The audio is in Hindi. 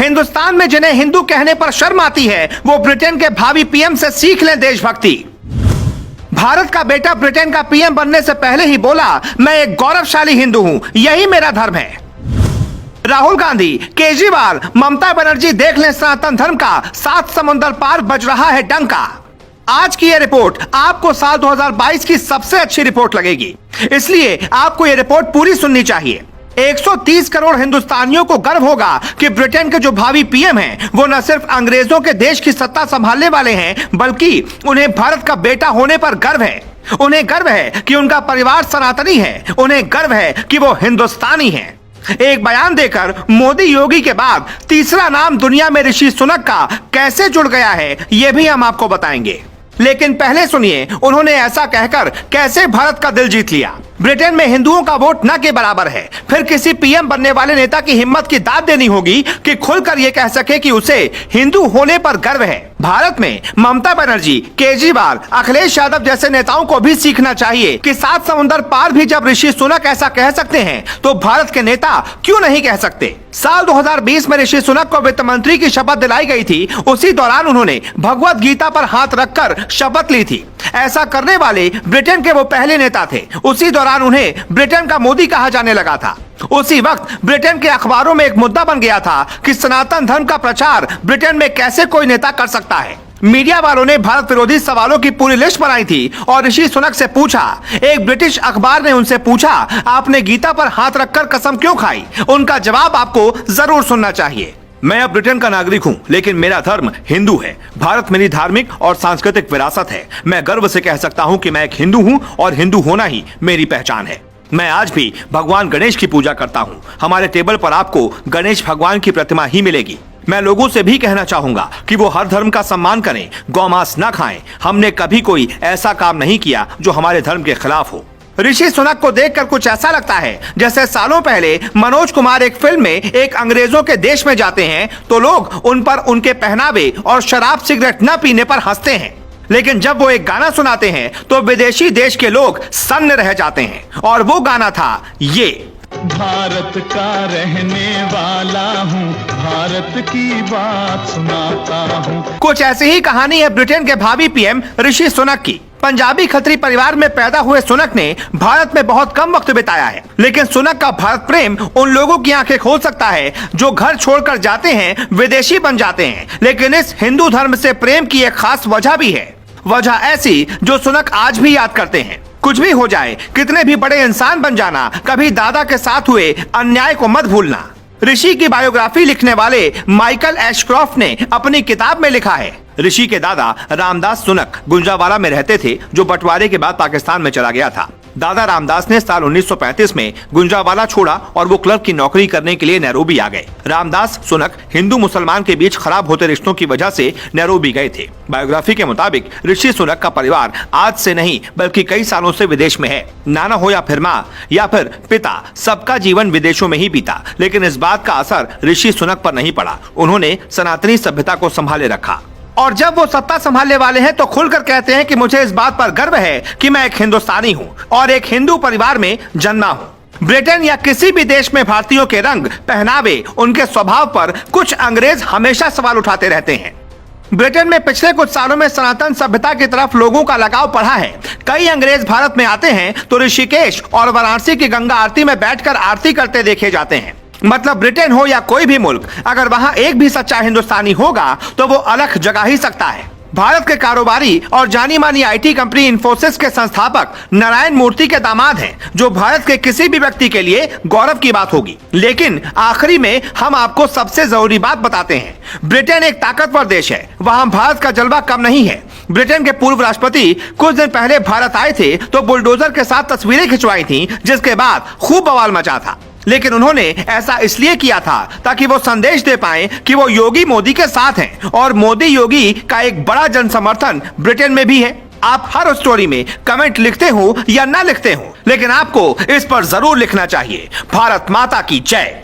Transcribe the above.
हिंदुस्तान में जिन्हें हिंदू कहने पर शर्म आती है वो ब्रिटेन के भावी पीएम से सीख लें देशभक्ति। भारत का बेटा ब्रिटेन का पीएम बनने से पहले ही बोला, मैं एक गौरवशाली हिंदू हूं, यही मेरा धर्म है। राहुल गांधी, केजरीवाल, ममता बनर्जी, देख लें सनातन धर्म का 7 समुंदर पार बज रहा है डंका। आज की यह रिपोर्ट आपको साल 2022 की सबसे अच्छी रिपोर्ट लगेगी, इसलिए आपको यह रिपोर्ट पूरी सुननी चाहिए। 130 करोड़ हिंदुस्तानियों को गर्व होगा कि ब्रिटेन के जो भावी पीएम हैं वो न सिर्फ अंग्रेजों के देश की सत्ता संभालने वाले हैं, बल्कि उन्हें भारत का बेटा होने पर गर्व है। उन्हें गर्व है कि उनका परिवार सनातनी है, उन्हें गर्व है कि वो हिंदुस्तानी हैं। एक बयान देकर मोदी योगी के बाद तीसरा नाम दुनिया में ऋषि सुनक का कैसे जुड़ गया है, ये भी हम आपको बताएंगे। लेकिन पहले सुनिए उन्होंने ऐसा कहकर कैसे भारत का दिल जीत लिया। ब्रिटेन में हिंदुओं का वोट न के बराबर है, फिर किसी पीएम बनने वाले नेता की हिम्मत की दाद देनी होगी कि खुलकर यह कह सके कि उसे हिंदू होने पर गर्व है। भारत में ममता बनर्जी, केजरीवाल, अखिलेश यादव जैसे नेताओं को भी सीखना चाहिए कि 7 समुंदर पार भी जब ऋषि सुनक ऐसा कह सकते हैं तो भारत के नेता क्यों नहीं कह सकते। साल 2020 में ऋषि सुनक को वित्त मंत्री की शपथ दिलाई गई थी। उसी दौरान उन्होंने भगवत गीता पर हाथ रखकर शपथ ली थी। ऐसा करने वाले ब्रिटेन के वो पहले नेता थे। उसी दौरान उन्हें ब्रिटेन का मोदी कहा जाने लगा था। उसी वक्त ब्रिटेन के अखबारों में एक मुद्दा बन गया था कि सनातन धर्म का प्रचार ब्रिटेन में कैसे कोई नेता कर सकता है। मीडिया वालों ने भारत विरोधी सवालों की पूरी लिस्ट बनाई थी और ऋषि सुनक से पूछा। एक ब्रिटिश अखबार ने उनसे पूछा, आपने गीता पर हाथ रखकर कसम क्यों खाई? उनका जवाब आपको जरूर सुनना चाहिए। मैं अब ब्रिटेन का नागरिक हूं, लेकिन मेरा धर्म हिंदू है। भारत मेरी धार्मिक और सांस्कृतिक विरासत है। मैं गर्व से कह सकता हूं कि मैं एक हिंदू हूं और हिंदू होना ही मेरी पहचान है। मैं आज भी भगवान गणेश की पूजा करता हूं। हमारे टेबल पर आपको गणेश भगवान की प्रतिमा ही मिलेगी। मैं लोगों से भी कहना चाहूंगा कि वो हर धर्म का सम्मान करें, गौमांस न खाएं। हमने कभी कोई ऐसा काम नहीं किया जो हमारे धर्म के खिलाफ हो। ऋषि सुनक को देखकर कुछ ऐसा लगता है जैसे सालों पहले मनोज कुमार एक फिल्म में एक अंग्रेजों के देश में जाते हैं तो लोग उन पर उनके पहनावे और शराब सिगरेट न पीने पर हंसते हैं, लेकिन जब वो एक गाना सुनाते हैं तो विदेशी देश के लोग सन्न रह जाते हैं। और वो गाना था ये, भारत का रहने वाला हूँ, भारत की बात सुनाता हूँ। कुछ ऐसी ही कहानी है ब्रिटेन के भावी पीएम ऋषि सुनक की। पंजाबी खत्री परिवार में पैदा हुए सुनक ने भारत में बहुत कम वक्त बिताया है, लेकिन सुनक का भारत प्रेम उन लोगों की आंखें खोल सकता है जो घर छोड़कर जाते हैं, विदेशी बन जाते हैं। लेकिन इस हिंदू धर्म से प्रेम की एक खास वजह भी है, वजह ऐसी जो सुनक आज भी याद करते हैं। कुछ भी हो जाए, कितने भी बड़े इंसान बन जाना, कभी दादा के साथ हुए अन्याय को मत भूलना। ऋषि की बायोग्राफी लिखने वाले माइकल एशक्रॉफ्ट ने अपनी किताब में लिखा है, ऋषि के दादा रामदास सुनक गुंजावाला में रहते थे जो बंटवारे के बाद पाकिस्तान में चला गया था। दादा रामदास ने साल 1935 में गुंजावाला छोड़ा और वो क्लर्क की नौकरी करने के लिए नैरोबी आ गए। रामदास सुनक हिंदू मुसलमान के बीच खराब होते रिश्तों की वजह से नैरोबी गए थे। बायोग्राफी के मुताबिक ऋषि सुनक का परिवार आज से नहीं बल्कि कई सालों से विदेश में है। नाना हो या फिर माँ या फिर पिता, सबका जीवन विदेशों में ही बीता, लेकिन इस बात का असर ऋषि सुनक पर नहीं पड़ा। उन्होंने सनातनी सभ्यता को संभाले रखा और जब वो सत्ता संभालने वाले हैं तो खुलकर कहते हैं कि मुझे इस बात पर गर्व है कि मैं एक हिंदुस्तानी हूँ और एक हिंदू परिवार में जन्मा हूँ। ब्रिटेन या किसी भी देश में भारतीयों के रंग, पहनावे, उनके स्वभाव पर कुछ अंग्रेज हमेशा सवाल उठाते रहते हैं। ब्रिटेन में पिछले कुछ सालों में सनातन सभ्यता की तरफ लोगों का लगाव बढ़ा है। कई अंग्रेज भारत में आते हैं तो ऋषिकेश और वाराणसी की गंगा आरती में बैठकर आरती करते देखे जाते हैं। मतलब ब्रिटेन हो या कोई भी मुल्क, अगर वहां एक भी सच्चा हिंदुस्तानी होगा तो वो अलग जगा ही सकता है। भारत के कारोबारी और जानी मानी आईटी कंपनी इन्फोसिस के संस्थापक नारायण मूर्ति के दामाद हैं, जो भारत के किसी भी व्यक्ति के लिए गौरव की बात होगी। लेकिन आखिरी में हम आपको सबसे जरूरी बात बताते हैं। ब्रिटेन एक ताकतवर देश है, वहां भारत का जलवा कम नहीं है। ब्रिटेन के पूर्व राष्ट्रपति कुछ दिन पहले भारत आए थे तो बुलडोजर के साथ तस्वीरें खिंचवाई थी, जिसके बाद खूब बवाल मचा था। लेकिन उन्होंने ऐसा इसलिए किया था ताकि वो संदेश दे पाएं कि वो योगी मोदी के साथ हैं और मोदी योगी का एक बड़ा जन समर्थन ब्रिटेन में भी है। आप हर स्टोरी में कमेंट लिखते हो या ना लिखते हो, लेकिन आपको इस पर जरूर लिखना चाहिए, भारत माता की जय।